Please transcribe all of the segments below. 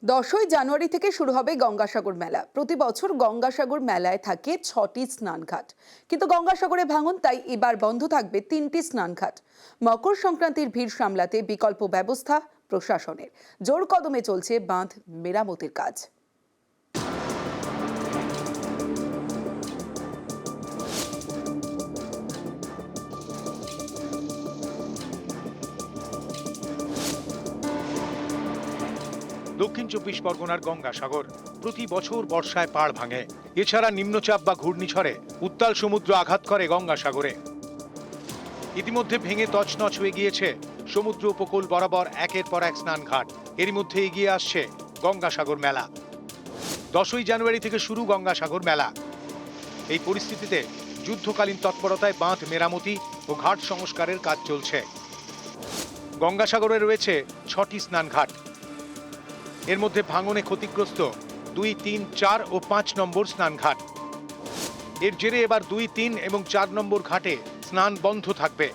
10ই জানুয়ারি থেকে শুরু হবে গঙ্গাসাগর মেলা। প্রতি বছর গঙ্গাসাগর মেলায় থাকে 6টি স্নানঘাট, কিন্তু গঙ্গাসাগরে ভাঙন, তাই এবার বন্ধ থাকবে 3টি স্নানঘাট। মকর সংক্রান্তির ভিড় সামলাতে বিকল্প ব্যবস্থা প্রশাসনের। জোর কদমে চলছে বাঁধ মেরামতির কাজ। দক্ষিণ চব্বিশ পরগনার গঙ্গাসাগর প্রতি বছর বর্ষায় পাড় ভাঙে। এছাড়া নিম্নচাপ বা ঘূর্ণিঝড়ে উত্তাল সমুদ্র আঘাত করে গঙ্গাসাগরে। ইতিমধ্যে ভেঙে তছনছ হয়ে গিয়েছে সমুদ্র উপকূল বরাবর একের পর এক স্নানঘাট। এরই মধ্যে এগিয়ে আসছে গঙ্গাসাগর মেলা। 10ই জানুয়ারি থেকে শুরু গঙ্গাসাগর মেলা। এই পরিস্থিতিতে যুদ্ধকালীন তৎপরতায় বাঁধ মেরামতি ও ঘাট সংস্কারের কাজ চলছে। গঙ্গাসাগরে রয়েছে 6টি স্নানঘাট। এর মধ্যে ভাঙনে ক্ষতিগ্রস্ত 2, 3, 4 ও 5 নম্বর স্নানঘাট। এর জেরে এবার 2, 3 এবং 4 নম্বর ঘাটে স্নান বন্ধ থাকবে।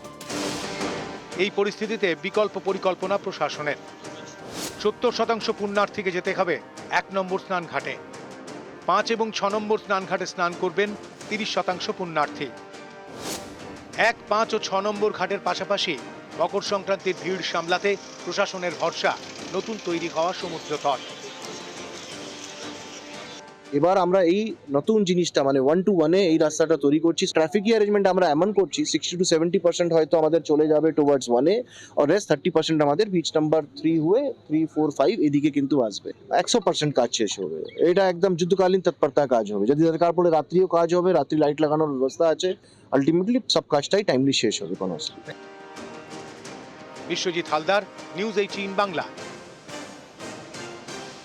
এই পরিস্থিতিতে বিকল্প পরিকল্পনা প্রশাসনের। 70% পুণ্যার্থীকে যেতে হবে 1 নম্বর স্নানঘাটে। 5 এবং 6 নম্বর স্নানঘাটে স্নান করবেন 30% পুণ্যার্থী। 1, 5 ও 6 নম্বর ঘাটের পাশাপাশি মকর সংক্রান্তির ভিড় সামলাতে প্রশাসনের ভরসা নতুন তৈরি হওয়া সমুদ্র তট। এবার আমরা এই নতুন জিনিসটা মানে 1 to 1 এই রাস্তাটা তৈরি করছি। ট্রাফিক অ্যারেঞ্জমেন্ট আমরা এমন করছি 60 to 70% হয়তো আমাদের চলে যাবে টুয়ার্ডস 1 আর রেস্ট 30% আমাদের বিচ নাম্বার 3 হয়ে 3, 4, 5 এদিকে কিন্তু আসবে। 100% কাজ শেষ হবে। এটা একদম যুদ্ধকালীন তৎপরতা কাজ হবে। যদি দরকার পড়ে রাত্রিও কাজ হবে, রাত্রি লাইট লাগানোর ব্যবস্থা আছে। আলটিমেটলি সব কাজটাই টাইমলি শেষ হবে কোনো অসুবিধা। বিশ্বজিৎ হালদার, নিউজ 18 বাংলা।